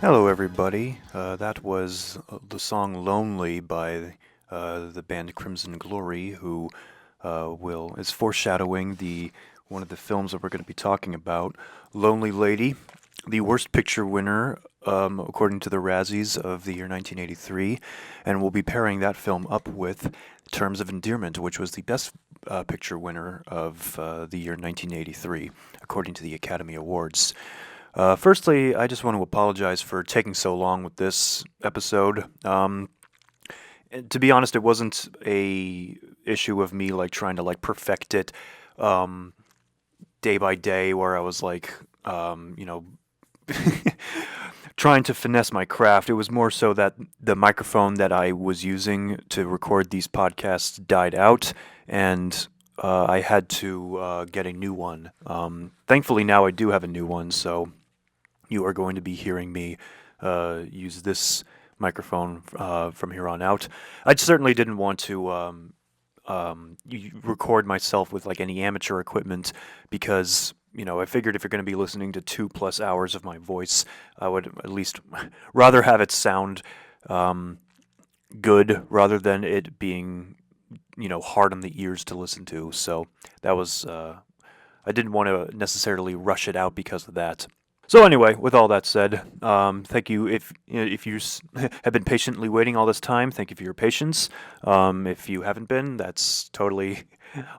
Hello, everybody. That was the song "Lonely" by the band Crimson Glory, who will is foreshadowing the one of the films that we're going to be talking about, "Lonely Lady," the Worst Picture winner according to the Razzies of the year 1983, and we'll be pairing that film up with Terms of Endearment, which was the Best Picture winner of the year 1983, according to the Academy Awards. Firstly, I just want to apologize for taking so long with this episode. And to be honest, it wasn't a issue of me like trying to like perfect it um, day by day, where I was like, you know, trying to finesse my craft. It was more so that the microphone that I was using to record these podcasts died out, and I had to get a new one. Thankfully, now I do have a new one, so you are going to be hearing me use this microphone from here on out. I certainly didn't want to record myself with like any amateur equipment because I figured if you're going to be listening to 2+ hours of my voice, I would at least rather have it sound good rather than it being hard on the ears to listen to. So that was I didn't want to necessarily rush it out because of that. So anyway, with all that said, thank you if you have been patiently waiting all this time. Thank you for your patience. If you haven't been, that's totally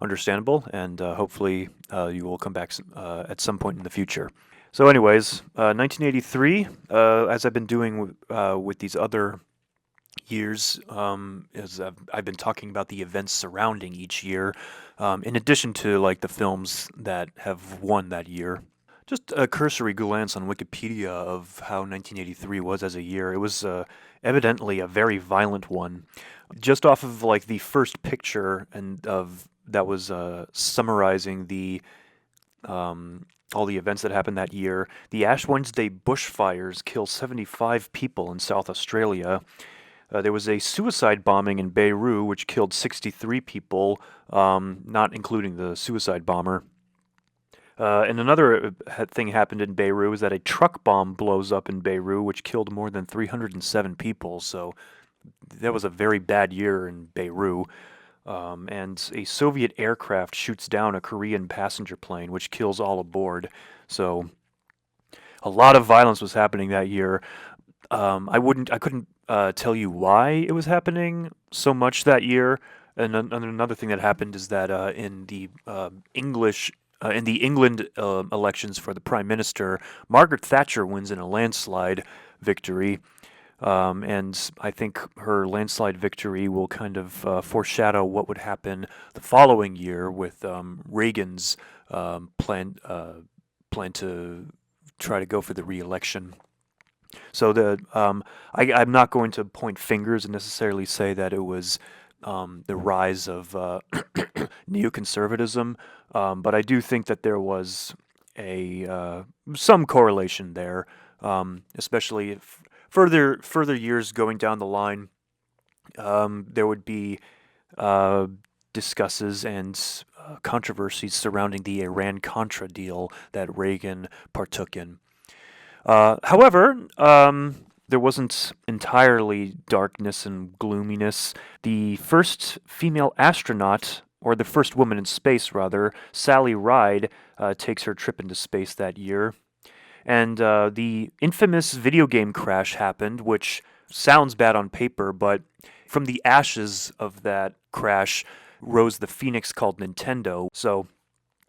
understandable, and hopefully you will come back at some point in the future. So, anyways, 1983, as I've been doing with these other years, as I've been talking about the events surrounding each year, in addition to like the films that have won that year. Just a cursory glance on Wikipedia of how 1983 was as a year. It was evidently a very violent one. Just off of like the first picture and of that was summarizing the all the events that happened that year. The Ash Wednesday bushfires kill 75 people in South Australia. There was a suicide bombing in Beirut, which killed 63 people, not including the suicide bomber. And another thing happened in Beirut is that a truck bomb blows up in Beirut, which killed more than 307 people. So that was a very bad year in Beirut. And a Soviet aircraft shoots down a Korean passenger plane, which kills all aboard. So a lot of violence was happening that year. I couldn't tell you why it was happening so much that year. And another thing that happened is that in the England elections for the Prime Minister, Margaret Thatcher wins in a landslide victory. And I think her landslide victory will kind of foreshadow what would happen the following year with Reagan's plan to try to go for the re-election. So I'm not going to point fingers and necessarily say that it was the rise of neoconservatism, but I do think that there was a some correlation there, especially if further years going down the line. There would be discusses and controversies surrounding the Iran-Contra deal that Reagan partook in. However, there wasn't entirely darkness and gloominess. The first female astronaut, or the first woman in space, rather, Sally Ride, takes her trip into space that year. And the infamous video game crash happened, which sounds bad on paper, but from the ashes of that crash rose the phoenix called Nintendo. So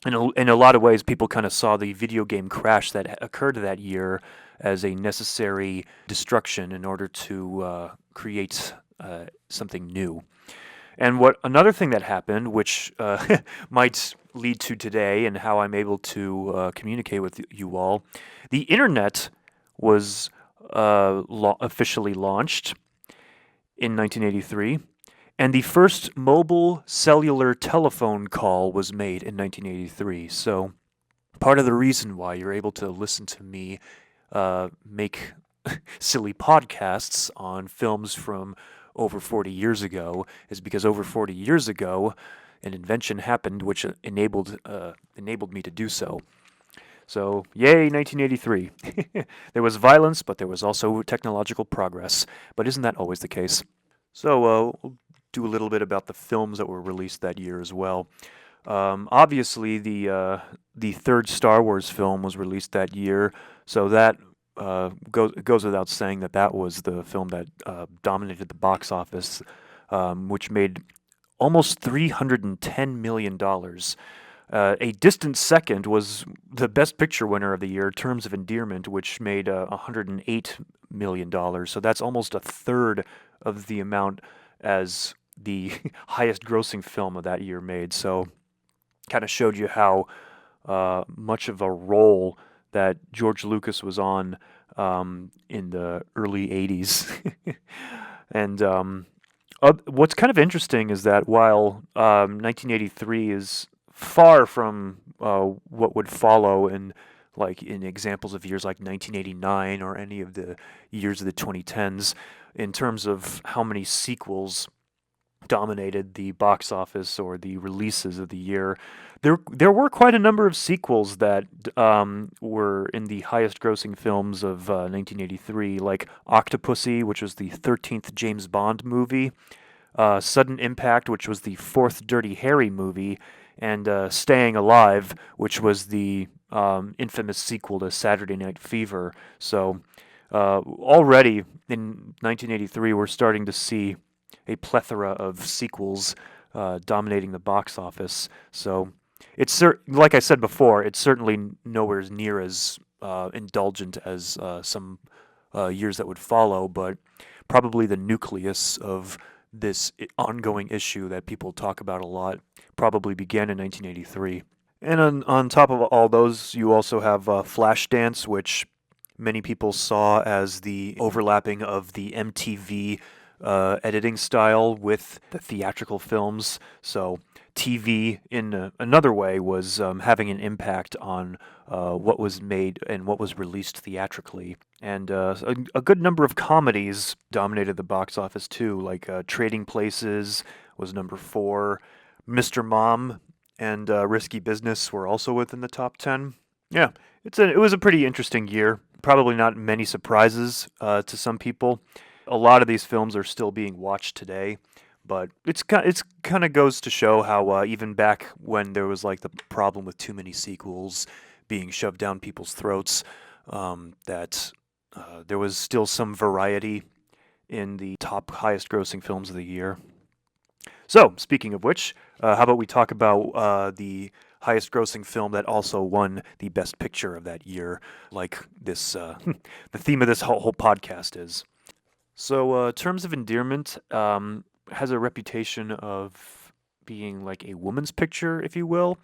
in a lot of ways, people kind of saw the video game crash that occurred that year as a necessary destruction in order to create something new. And another thing that happened, which might lead to today and how I'm able to communicate with you all, the internet was officially launched in 1983. And the first mobile cellular telephone call was made in 1983. So part of the reason why you're able to listen to me make silly podcasts on films from over 40 years ago is because over 40 years ago, an invention happened which enabled me to do so. So, yay, 1983. There was violence, but there was also technological progress. But isn't that always the case? So, we'll do a little bit about the films that were released that year as well. Obviously, the third Star Wars film was released that year, so that goes without saying that that was the film that dominated the box office, which made almost $310 million. A distant second was the Best Picture winner of the year, Terms of Endearment, which made $108 million. So that's almost a third of the amount as the highest grossing film of that year made. So kind of showed you how much of a role that George Lucas was on in the early 80s. And what's kind of interesting is that while 1983 is far from what would follow in examples of years like 1989 or any of the years of the 2010s, in terms of how many sequels dominated the box office or the releases of the year. There were quite a number of sequels that were in the highest grossing films of 1983, like Octopussy, which was the 13th James Bond movie, Sudden Impact, which was the fourth Dirty Harry movie, and Staying Alive, which was the infamous sequel to Saturday Night Fever. So already in 1983, we're starting to see a plethora of sequels dominating the box office. So like I said before, it's certainly nowhere near as indulgent as some years that would follow, but probably the nucleus of this ongoing issue that people talk about a lot probably began in 1983. And on top of all those, you also have Flashdance, which many people saw as the overlapping of the MTV editing style with the theatrical films. So TV, in another way, was having an impact on what was made and what was released theatrically. And a good number of comedies dominated the box office too, like Trading Places was number 4, Mr. Mom and Risky Business were also within the top 10. Yeah, it was a pretty interesting year. Probably not many surprises to some people. A lot of these films are still being watched today, but it's kind of goes to show how even back when there was like the problem with too many sequels being shoved down people's throats, that there was still some variety in the top highest grossing films of the year. So, speaking of which, how about we talk about the highest grossing film that also won the Best Picture of that year, like this, the theme of this whole podcast is. So, Terms of Endearment has a reputation of being like a woman's picture, if you will,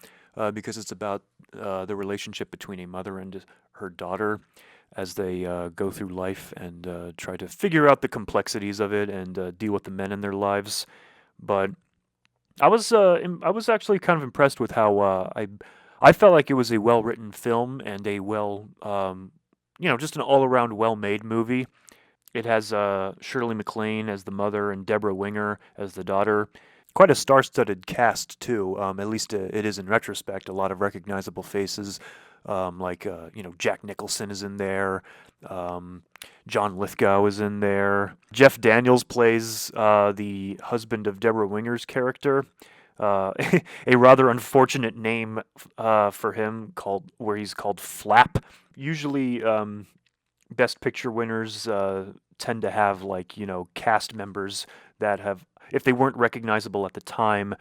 because it's about the relationship between a mother and her daughter as they go through life and try to figure out the complexities of it and deal with the men in their lives. But I was actually kind of impressed with how I felt like it was a well written film and a just an all around well made movie. It has Shirley MacLaine as the mother and Deborah Winger as the daughter. Quite a star-studded cast too. At least it is in retrospect. A lot of recognizable faces, like Jack Nicholson is in there. John Lithgow is in there. Jeff Daniels plays the husband of Deborah Winger's character. A rather unfortunate name for him, where he's called Flap. Usually, Best Picture winners tend to have cast members that have, if they weren't recognizable at the time,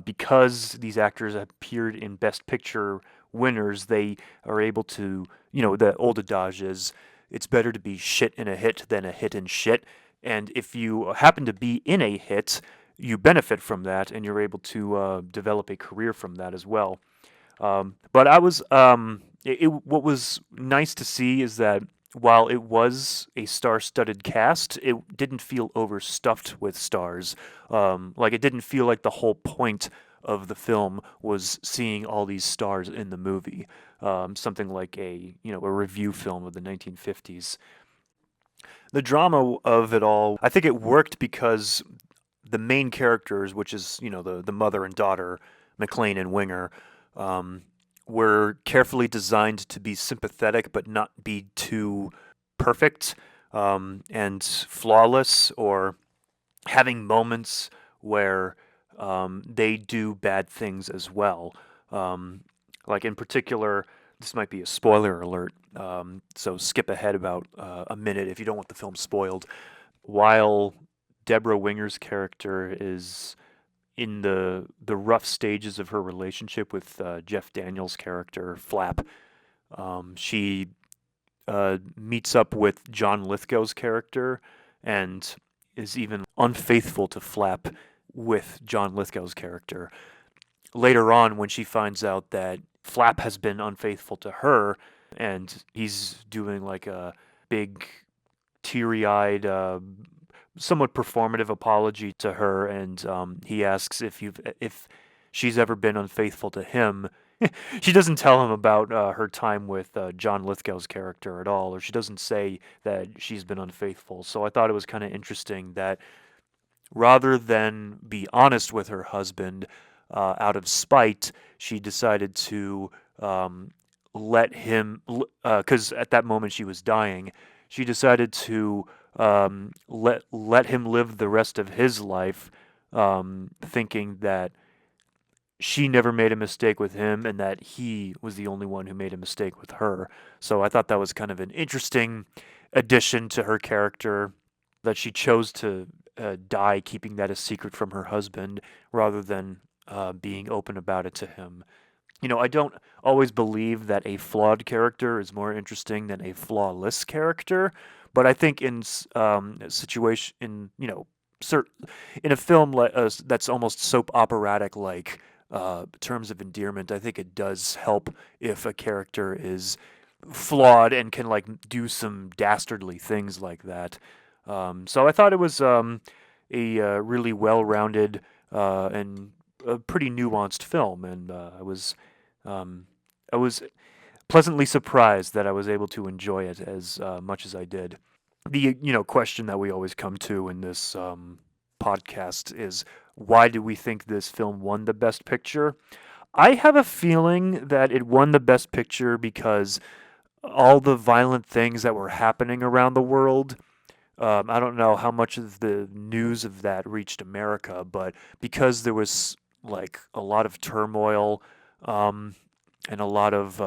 because these actors appeared in Best Picture winners, they are able to, the old adage is, it's better to be shit in a hit than a hit in shit. And if you happen to be in a hit, you benefit from that, and you're able to develop a career from that as well. But I was, what was nice to see is that while it was a star-studded cast, it didn't feel overstuffed with stars. Like it didn't feel like the whole point of the film was seeing all these stars in the movie. Something like a review film of the 1950s. The drama of it all, I think it worked because the main characters, which is the mother and daughter, MacLaine and Winger, were carefully designed to be sympathetic but not be too perfect and flawless, or having moments where they do bad things as well. Um, like in particular, this might be a spoiler alert, so skip ahead about a minute if you don't want the film spoiled. While Deborah Winger's character is in the rough stages of her relationship with Jeff Daniels' character Flap, she meets up with John Lithgow's character and is even unfaithful to Flap with John Lithgow's character. Later on, when she finds out that Flap has been unfaithful to her, and he's doing like a big, teary-eyed, somewhat performative apology to her, and he asks if she's ever been unfaithful to him. She doesn't tell him about her time with John Lithgow's character at all, or she doesn't say that she's been unfaithful. So I thought it was kind of interesting that rather than be honest with her husband out of spite, she decided to let him, because at that moment she was dying, she decided to let him live the rest of his life, thinking that she never made a mistake with him and that he was the only one who made a mistake with her. So I thought that was kind of an interesting addition to her character, that she chose to die keeping that a secret from her husband rather than being open about it to him. I don't always believe that a flawed character is more interesting than a flawless character, but I think in a situation in a film that's almost soap operatic like Terms of Endearment, I think it does help if a character is flawed and can like do some dastardly things like that. So I thought it was a really well-rounded and a pretty nuanced film, and um, I was pleasantly surprised that I was able to enjoy it as much as I did. The question that we always come to in this podcast is, why do we think this film won the Best Picture? I have a feeling that it won the Best Picture because all the violent things that were happening around the world. I don't know how much of the news of that reached America, but because there was like a lot of turmoil um, and a lot of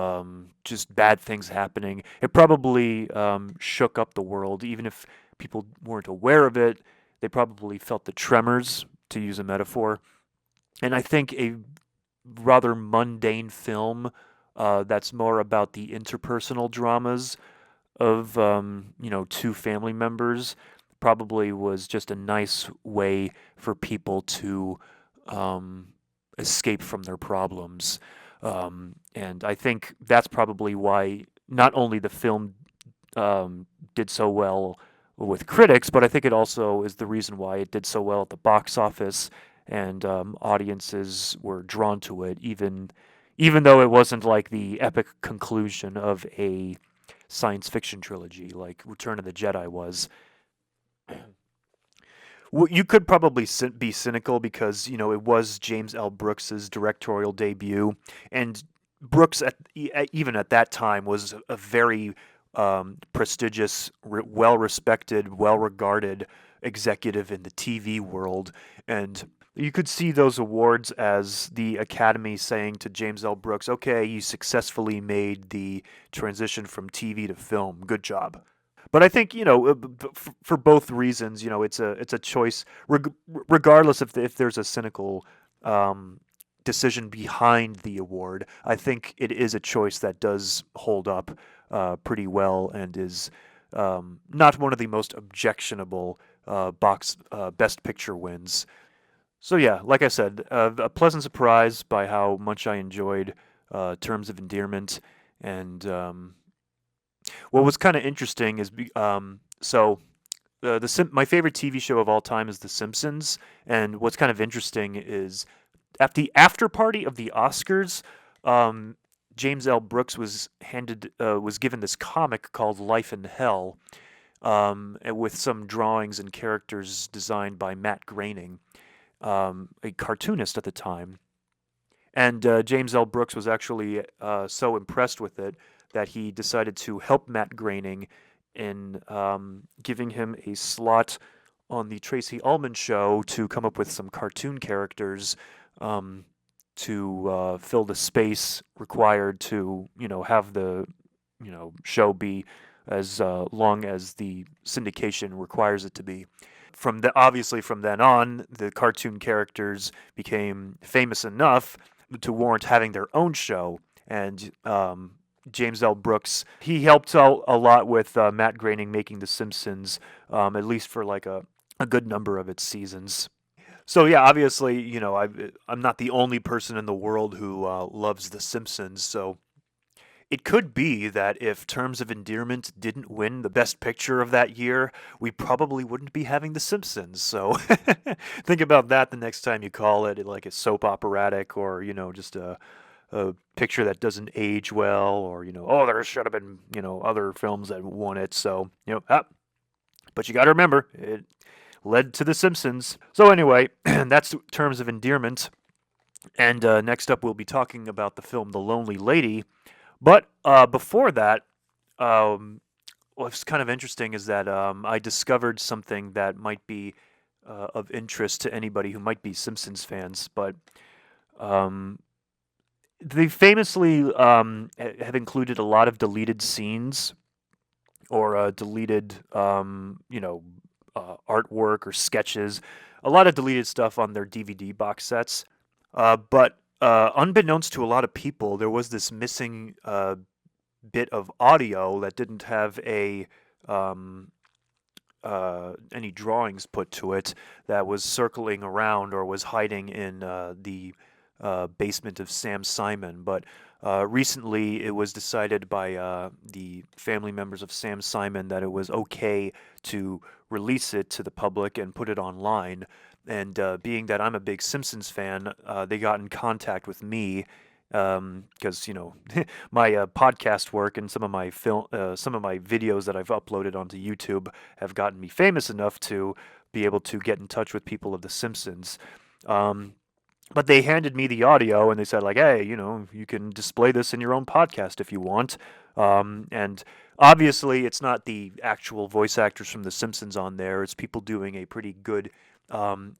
just bad things happening, it probably shook up the world. Even if people weren't aware of it, they probably felt the tremors, to use a metaphor. And I think a rather mundane film that's more about the interpersonal dramas of two family members probably was just a nice way for people to um, escape from their problems. And I think that's probably why not only the film did so well with critics, but I think it also is the reason why it did so well at the box office, and audiences were drawn to it, even though it wasn't like the epic conclusion of a science fiction trilogy like Return of the Jedi was. Well, you could probably be cynical because it was James L. Brooks's directorial debut, and Brooks even at that time was a very prestigious, well respected, well regarded executive in the TV world, and you could see those awards as the Academy saying to James L. Brooks, "Okay, you successfully made the transition from TV to film. Good job." But I think for both reasons, it's a choice, regardless if there's a cynical decision behind the award. I think it is a choice that does hold up pretty well and is not one of the most objectionable box Best Picture wins. So yeah, like I said, a pleasant surprise by how much I enjoyed Terms of Endearment, and what was kind of interesting is my favorite TV show of all time is The Simpsons, and what's kind of interesting is at the after party of the Oscars, um, James L. Brooks was given this comic called Life in Hell, and with some drawings and characters designed by Matt Groening, a cartoonist at the time. And James L. Brooks was actually so impressed with it that he decided to help Matt Groening in giving him a slot on the Tracy Ullman show to come up with some cartoon characters um, to fill the space required to, have the, show be as long as the syndication requires it to be. Obviously from then on, the cartoon characters became famous enough to warrant having their own show, and James L. Brooks, he helped out a lot with Matt Groening making The Simpsons, at least for like a good number of its seasons. So yeah, obviously, I'm not the only person in the world who loves The Simpsons. So it could be that if Terms of Endearment didn't win the Best Picture of that year, we probably wouldn't be having The Simpsons. So think about that the next time you call it like a soap operatic, or just a picture that doesn't age well, or oh, there should have been other films that won it. So but you got to remember it led to The Simpsons. So anyway, that's Terms of Endearment. And next up, we'll be talking about the film The Lonely Lady. But before that, what's kind of interesting is that I discovered something that might be of interest to anybody who might be Simpsons fans. But they famously have included a lot of deleted scenes or deleted, artwork or sketches, a lot of deleted stuff on their DVD box sets. But unbeknownst to a lot of people, there was this missing bit of audio that didn't have any drawings put to it, that was circling around or was hiding in the basement of Sam Simon. But recently it was decided by the family members of Sam Simon that it was okay to release it to the public and put it online. And being that I'm a big Simpsons fan, they got in contact with me because my podcast work and some of my videos that I've uploaded onto YouTube have gotten me famous enough to be able to get in touch with people of The Simpsons. But they handed me the audio and they said, like, hey, you can display this in your own podcast if you want. And obviously, it's not the actual voice actors from The Simpsons on there. It's people doing a pretty good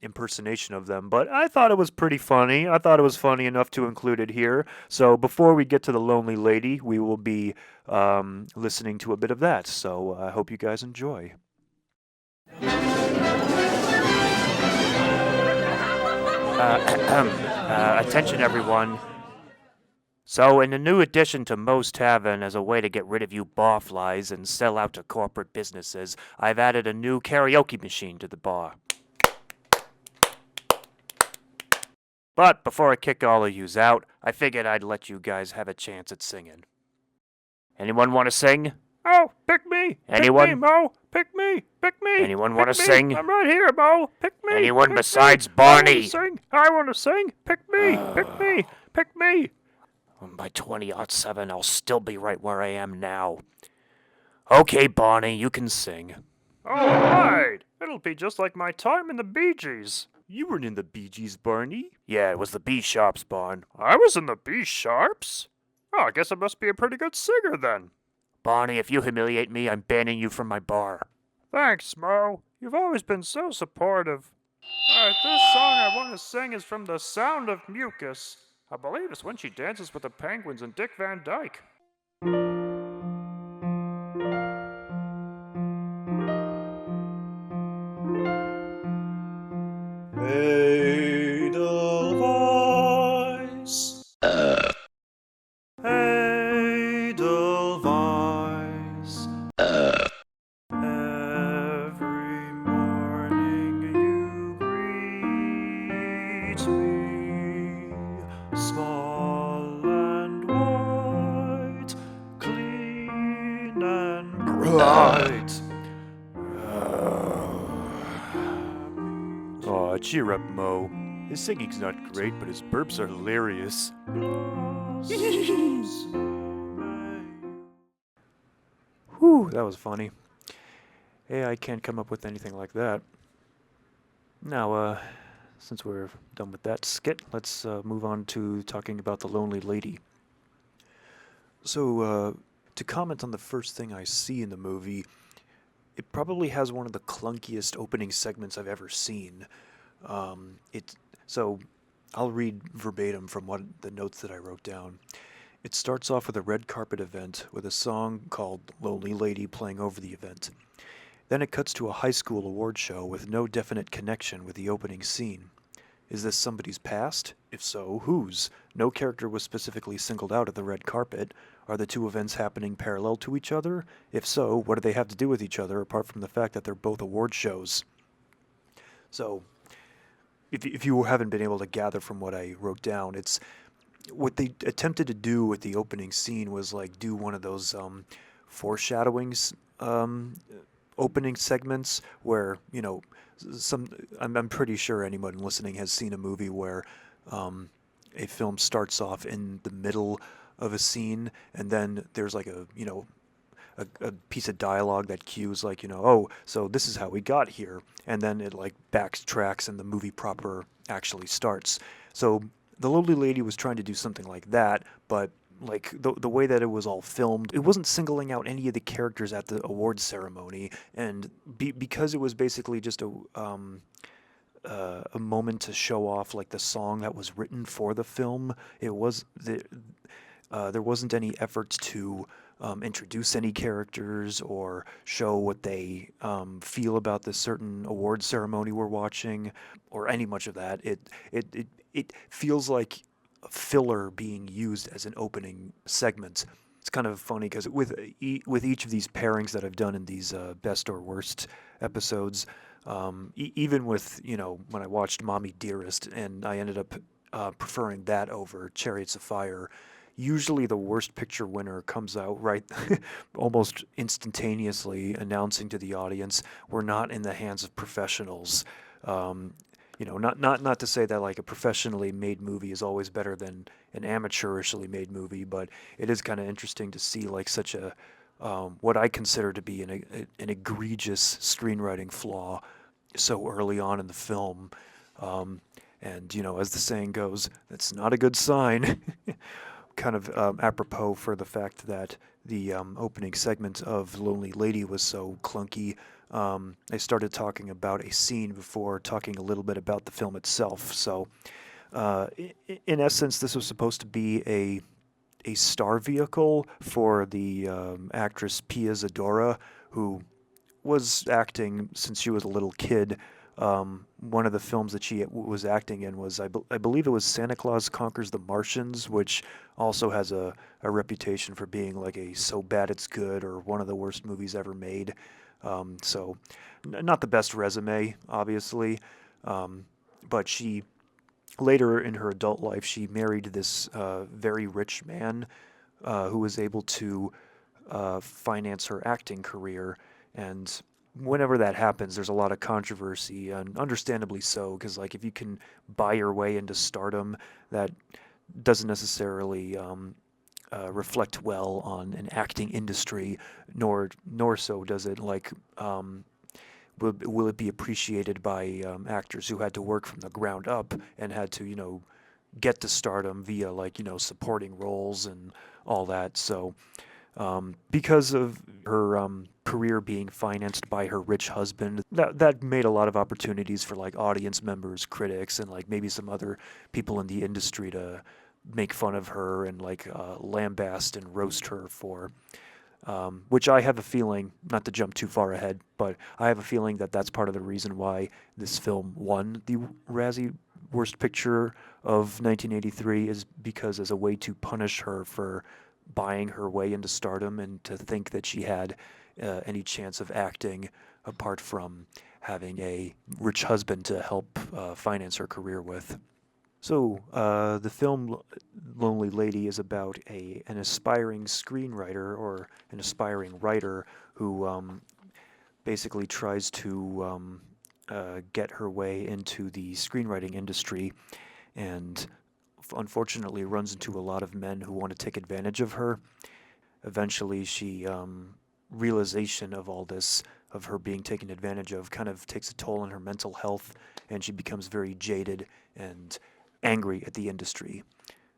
impersonation of them. But I thought it was pretty funny. I thought it was funny enough to include it here. So before we get to The Lonely Lady, we will be listening to a bit of that. So I hope you guys enjoy. Attention, everyone. So, in a new addition to Moe's Tavern, as a way to get rid of you barflies and sell out to corporate businesses, I've added a new karaoke machine to the bar. But before I kick all of yous out, I figured I'd let you guys have a chance at singing. Anyone want to sing? Oh, pick me! Anyone? Pick me, Mo! Pick me! Pick me! Anyone want to sing? I'm right here, Mo! Pick me! Anyone besides Barney? I want to sing! Pick me! Pick me! Pick me! By 2007, I'll still be right where I am now. Okay, Barney, you can sing. All right! It'll be just like my time in the Bee Gees. You weren't in the Bee Gees, Barney. Yeah, it was the Bee Sharps, Barn. I was in the Bee Sharps? Oh, I guess I must be a pretty good singer then. Barney, if you humiliate me, I'm banning you from my bar. Thanks, Mo. You've always been so supportive. Alright, this song I want to sing is from The Sound of Mucus. I believe it's when she dances with the penguins and Dick Van Dyke. Edelweiss. Edelweiss. Every morning you greet me, small and white, clean and bright. Aw, cheer up, Mo. His singing's not great, but his burps are hilarious. Whew, that was funny. Hey, I can't come up with anything like that. Now, since we're done with that skit, let's move on to talking about The Lonely Lady. So, to comment on the first thing I see in the movie, it probably has one of the clunkiest opening segments I've ever seen. It so I'll read verbatim from what the notes that I wrote down. It starts off with a red carpet event with a song called Lonely Lady playing over the event. Then it cuts to a high school award show with no definite connection with the opening scene. Is this somebody's past? If so, whose? No character was specifically singled out at the red carpet. Are the two events happening parallel to each other? If so, what do they have to do with each other apart from the fact that they're both award shows? So, if you haven't been able to gather from what I wrote down, it's what they attempted to do with the opening scene was like do one of those foreshadowings opening segments where some I'm pretty sure anyone listening has seen a movie where a film starts off in the middle of a scene and then there's like a piece of dialogue that cues like oh, so this is how we got here, and then it like backtracks and the movie proper actually starts. So the Lonely Lady was trying to do something like that, but like the way that it was all filmed, it wasn't singling out any of the characters at the awards ceremony, and because it was basically just a moment to show off like the song that was written for the film. There wasn't any effort to introduce any characters or show what they feel about this certain award ceremony we're watching, or any much of that. It feels like a filler being used as an opening segment. It's kind of funny because with each of these pairings that I've done in these best or worst episodes, even with when I watched Mommy Dearest and I ended up preferring that over Chariots of Fire. Usually the worst picture winner comes out right almost instantaneously announcing to the audience, we're not in the hands of professionals. Not to say that like a professionally made movie is always better than an amateurishly made movie, but it is kind of interesting to see like such a what I consider to be an egregious screenwriting flaw so early on in the film. And as the saying goes, that's not a good sign. Kind of apropos for the fact that the opening segment of Lonely Lady was so clunky. I started talking about a scene before talking a little bit about the film itself. So, in essence, this was supposed to be a star vehicle for the actress Pia Zadora, who was acting since she was a little kid. One of the films that she was acting in was, I believe it was Santa Claus Conquers the Martians, which also has a reputation for being like a so bad it's good or one of the worst movies ever made. So, not the best resume, obviously, but she later in her adult life she married this very rich man who was able to finance her acting career. And whenever that happens, there's a lot of controversy, and understandably so, because like if you can buy your way into stardom, that doesn't necessarily reflect well on an acting industry, nor so does it like will it be appreciated by actors who had to work from the ground up and had to get to stardom via like supporting roles and all that. So because of her career being financed by her rich husband, that made a lot of opportunities for like audience members, critics, and like maybe some other people in the industry to make fun of her and like lambast and roast her for. Which I have a feeling, not to jump too far ahead, but I have a feeling that that's part of the reason why this film won the Razzie Worst Picture of 1983, is because as a way to punish her for buying her way into stardom and to think that she had any chance of acting apart from having a rich husband to help finance her career with. So, the film Lonely Lady is about an aspiring screenwriter or an aspiring writer who basically tries to get her way into the screenwriting industry and unfortunately runs into a lot of men who want to take advantage of her. Eventually, she realization of all this of her being taken advantage of kind of takes a toll on her mental health, and she becomes very jaded and angry at the industry.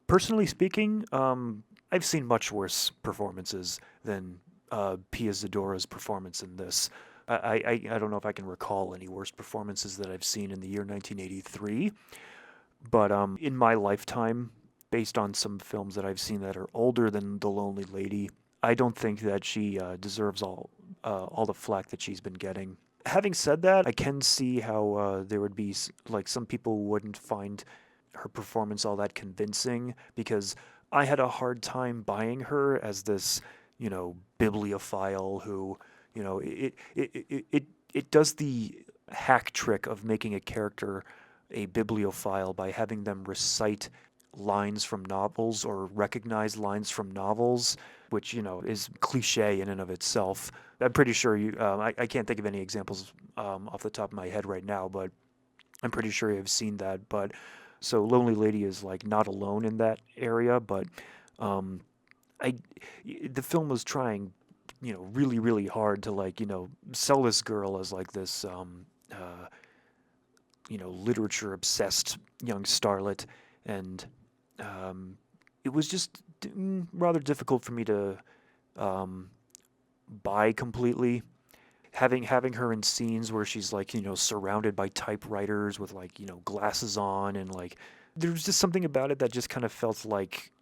Personally speaking, I've seen much worse performances than Pia Zadora's performance in this. I don't know if I can recall any worse performances that I've seen in the year 1983, but in my lifetime, based on some films that I've seen that are older than The Lonely Lady, I don't think that she deserves all the flack that she's been getting. Having said that, I can see how there would be like some people wouldn't find her performance all that convincing because I had a hard time buying her as this, bibliophile who, it does the hack trick of making a character a bibliophile by having them recite lines from novels or recognize lines from novels, which is cliche in and of itself. I'm pretty sure I can't think of any examples off the top of my head right now, but I'm pretty sure you've seen that. But so Lonely Lady is like not alone in that area, but um, I the film was trying, really really hard to like sell this girl as like this literature obsessed young starlet, and it was just rather difficult for me to um, buy completely. Having her in scenes where she's like surrounded by typewriters with like glasses on, and like there was just something about it that just kind of felt like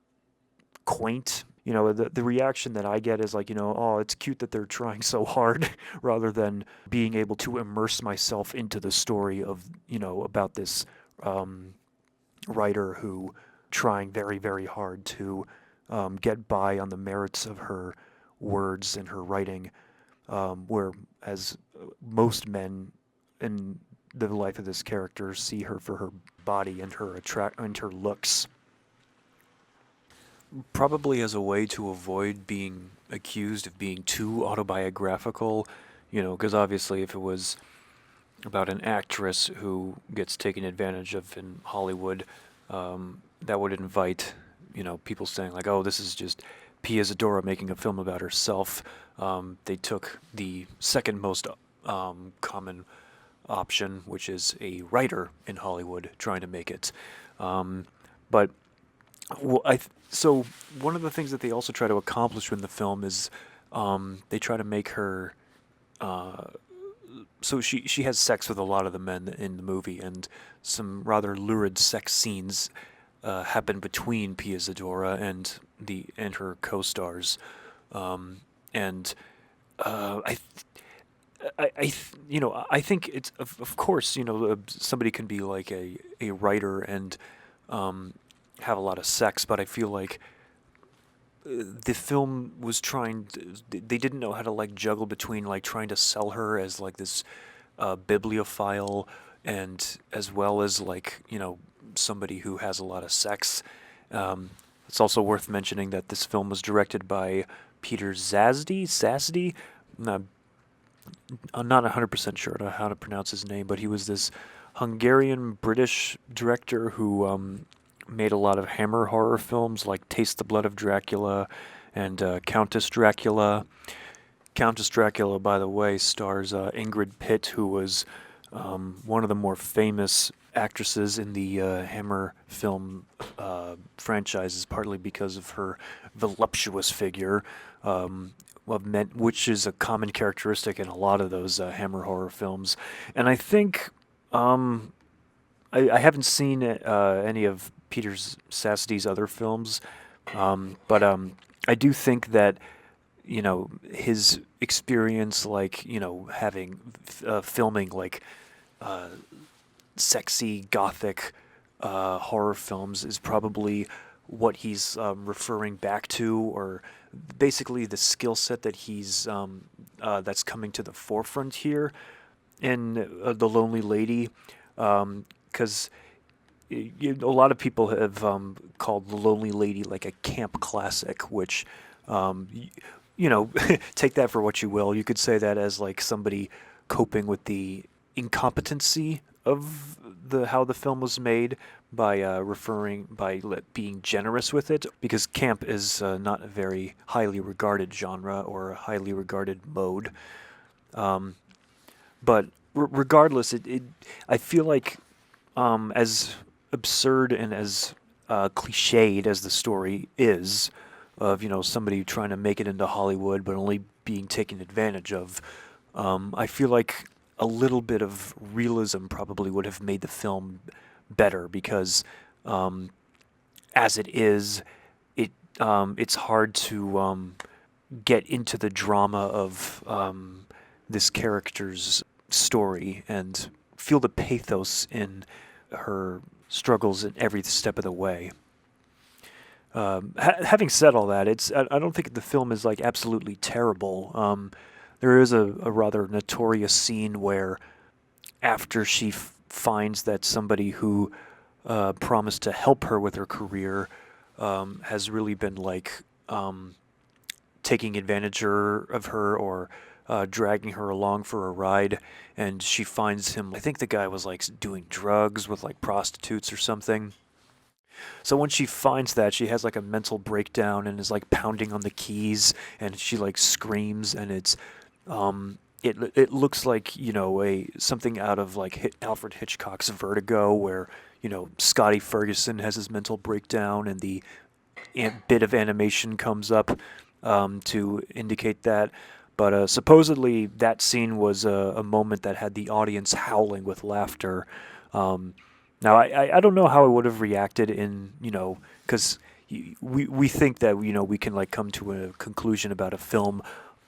quaint. The reaction that I get is like, oh, it's cute that they're trying so hard rather than being able to immerse myself into the story of, about this writer who trying very, very hard to get by on the merits of her words and her writing, whereas most men in the life of this character see her for her body and her looks. Probably as a way to avoid being accused of being too autobiographical, because obviously if it was about an actress who gets taken advantage of in Hollywood, that would invite, people saying like, oh, this is just Pia Zadora making a film about herself. They took the second most common option, which is a writer in Hollywood trying to make it. But well, so one of the things that they also try to accomplish in the film is they try to make her. So she has sex with a lot of the men in the movie, and some rather lurid sex scenes happen between Pia Zadora and her co-stars, and I. I think it's of course, somebody can be like a writer and have a lot of sex, but I feel like the film was they didn't know how to like juggle between like trying to sell her as like this bibliophile and as well as like somebody who has a lot of sex. It's also worth mentioning that this film was directed by Peter Zasdy. I'm not 100% sure how to pronounce his name, but he was this Hungarian British director who made a lot of Hammer horror films like Taste the Blood of Dracula and Countess Dracula. Countess Dracula, by the way, stars Ingrid Pitt, who was one of the more famous actresses in the Hammer film franchises, partly because of her voluptuous figure, which is a common characteristic in a lot of those Hammer horror films. And I think I haven't seen any of Peter Sasdy's other films, but I do think that his experience, like having filming like sexy gothic horror films, is probably what he's referring back to, or basically the skill set that he's that's coming to the forefront here in The Lonely Lady, because a lot of people have called The Lonely Lady like a camp classic, which take that for what you will. You could say that as like somebody coping with the incompetency of how the film was made by being generous with it, because camp is not a very highly regarded genre or a highly regarded mode. Um, but regardless, I feel like as absurd and as cliched as the story is, of somebody trying to make it into Hollywood but only being taken advantage of, I feel like a little bit of realism probably would have made the film better because um, as it is, it's hard to get into the drama of this character's story and feel the pathos in her struggles in every step of the way. Having said all that, I don't think the film is like absolutely terrible. There is a rather notorious scene where after she finds that somebody who promised to help her with her career has really been like taking advantage of her or dragging her along for a ride, and she finds him. I think the guy was like doing drugs with like prostitutes or something. So when she finds that, she has like a mental breakdown and is like pounding on the keys, and she like screams, and it looks like a something out of like Alfred Hitchcock's Vertigo, where Scotty Ferguson has his mental breakdown, and the bit of animation comes up to indicate that. But supposedly that scene was a moment that had the audience howling with laughter. Um, Now I don't know how I would have reacted in because we think that we can like come to a conclusion about a film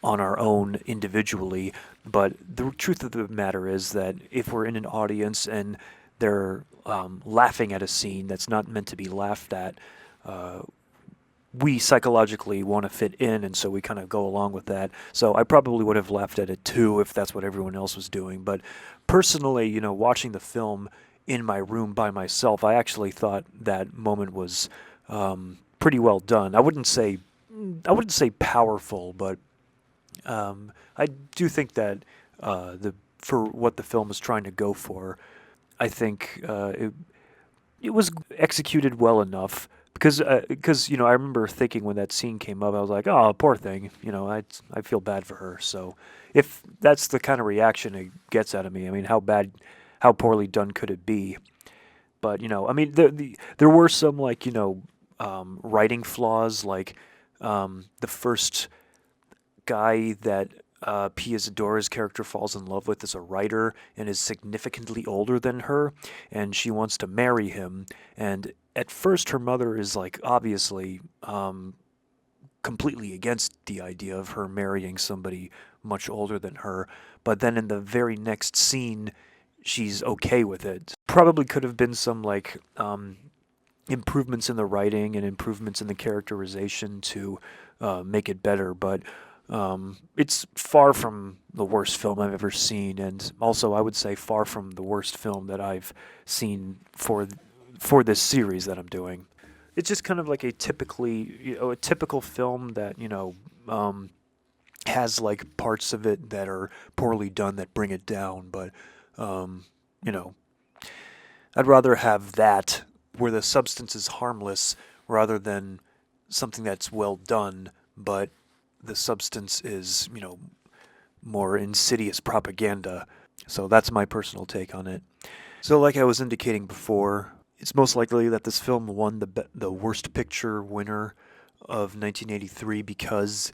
on our own individually, but the truth of the matter is that if we're in an audience and they're laughing at a scene that's not meant to be laughed at, uh, we psychologically want to fit in, and so we kind of go along with that. So I probably would have laughed at it too if that's what everyone else was doing. But personally, watching the film in my room by myself, I actually thought that moment was pretty well done. I wouldn't say powerful, but I do think that the for what the film is trying to go for, I think it was executed well enough because I remember thinking when that scene came up, I was like, oh, poor thing, I feel bad for her. So if that's the kind of reaction it gets out of me, I mean, how poorly done could it be? But I mean, there were some like writing flaws, like the first guy that Pia Zadora's character falls in love with is a writer and is significantly older than her, and she wants to marry him. And at first, her mother is like obviously completely against the idea of her marrying somebody much older than her. But then in the very next scene, she's okay with it. Probably could have been some like improvements in the writing and improvements in the characterization to make it better, but it's far from the worst film I've ever seen, and also I would say far from the worst film that I've seen for this series that I'm doing. It's just kind of like a typical film that has like parts of it that are poorly done that bring it down, but um, you know I'd rather have that where the substance is harmless rather than something that's well done, but the substance is, more insidious propaganda. So that's my personal take on it. So, like I was indicating before, it's most likely that this film won the Worst Picture winner of 1983 because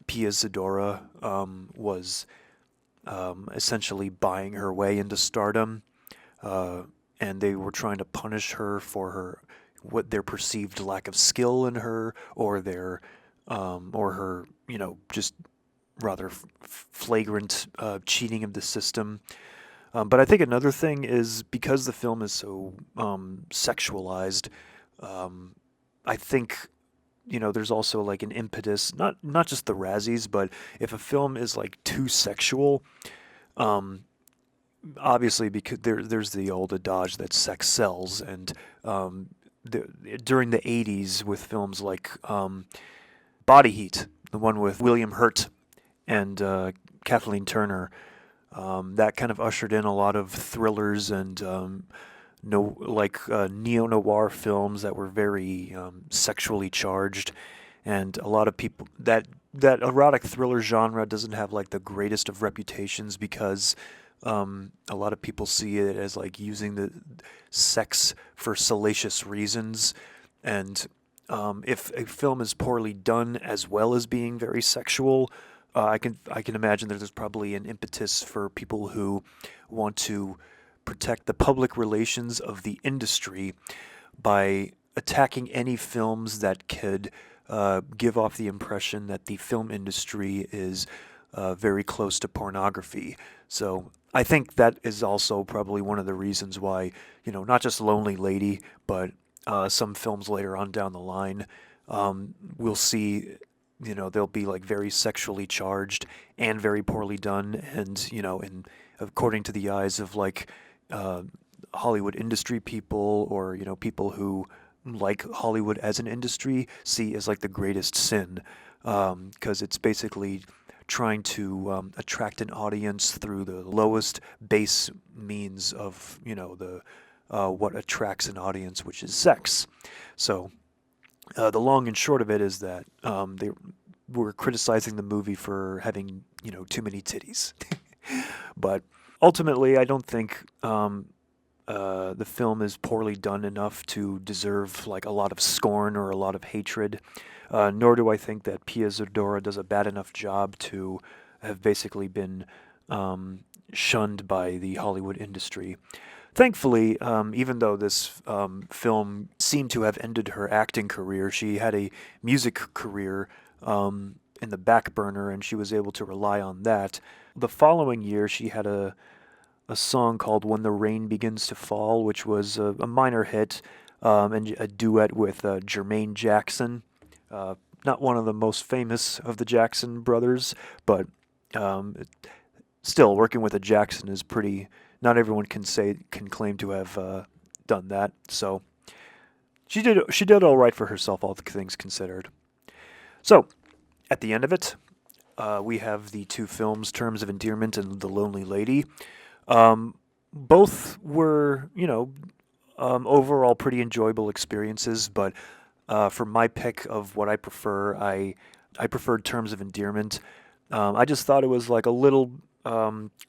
Pia Zadora was essentially buying her way into stardom. Uh, and they were trying to punish her for what their perceived lack of skill in her, or her just rather flagrant cheating of the system. But I think another thing is because the film is so sexualized. I think there's also like an impetus, not just the Razzies, but if a film is like too sexual, um, obviously because there's the old adage that sex sells, and the, during the 80s with films like Body Heat, the one with William Hurt and Kathleen Turner, that kind of ushered in a lot of thrillers and no like neo noir films that were very sexually charged, and a lot of people that that erotic thriller genre doesn't have like the greatest of reputations because a lot of people see it as like using the sex for salacious reasons, and if a film is poorly done as well as being very sexual, I can imagine that there's probably an impetus for people who want to protect the public relations of the industry by attacking any films that could give off the impression that the film industry is very close to pornography. So I think that is also probably one of the reasons why, not just Lonely Lady, but some films later on down the line, we'll see, they'll be like very sexually charged and very poorly done, and according to the eyes of like Hollywood industry people, or people who like Hollywood as an industry, see as like the greatest sin, because it's basically trying to attract an audience through the lowest base means of the what attracts an audience, which is sex. So the long and short of it is that they were criticizing the movie for having too many titties, but ultimately I don't think the film is poorly done enough to deserve like a lot of scorn or a lot of hatred. Nor do I think that Pia Zadora does a bad enough job to have basically been shunned by the Hollywood industry. Thankfully, even though this film seemed to have ended her acting career, she had a music career in the back burner, and she was able to rely on that. The following year, she had a song called "When the Rain Begins to Fall," which was a minor hit, and a duet with Jermaine Jackson. Not one of the most famous of the Jackson brothers, but still, working with a Jackson is pretty. Not everyone can claim to have done that. So she did all right for herself, all things considered. So at the end of it, we have the two films, Terms of Endearment and The Lonely Lady. Both were, overall pretty enjoyable experiences, but for my pick of what I prefer, I preferred Terms of Endearment. I just thought it was like a little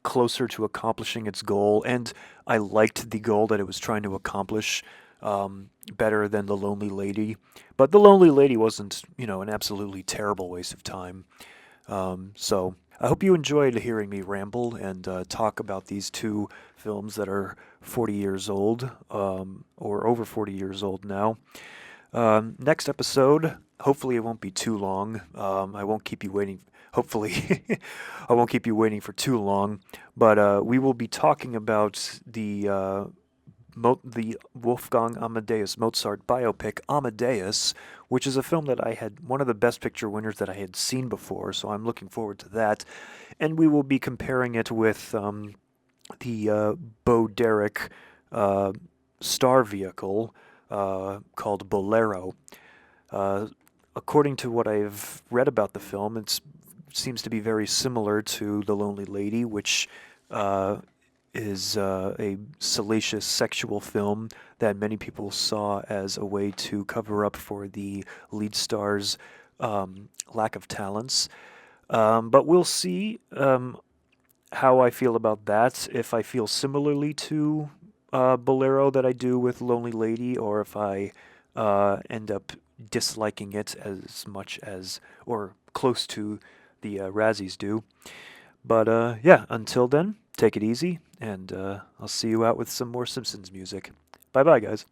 closer to accomplishing its goal, and I liked the goal that it was trying to accomplish better than The Lonely Lady. But The Lonely Lady wasn't, an absolutely terrible waste of time. So I hope you enjoyed hearing me ramble and talk about these two films that are 40 years old, or over 40 years old now. Next episode, hopefully it won't be too long. I won't keep you waiting. Hopefully, I won't keep you waiting for too long. But we will be talking about the Wolfgang Amadeus Mozart biopic Amadeus, which is a film that I had one of the Best Picture winners that I had seen before. So I'm looking forward to that, and we will be comparing it with the Bo Derek star vehicle called Bolero. According to what I've read about the film, it seems to be very similar to The Lonely Lady, which is a salacious sexual film that many people saw as a way to cover up for the lead star's lack of talents. But we'll see how I feel about that, if I feel similarly to Bolero that I do with Lonely Lady, or if I end up disliking it as much as, or close to, the Razzies do. But yeah, until then, take it easy, and I'll see you out with some more Simpsons music. Bye bye, guys.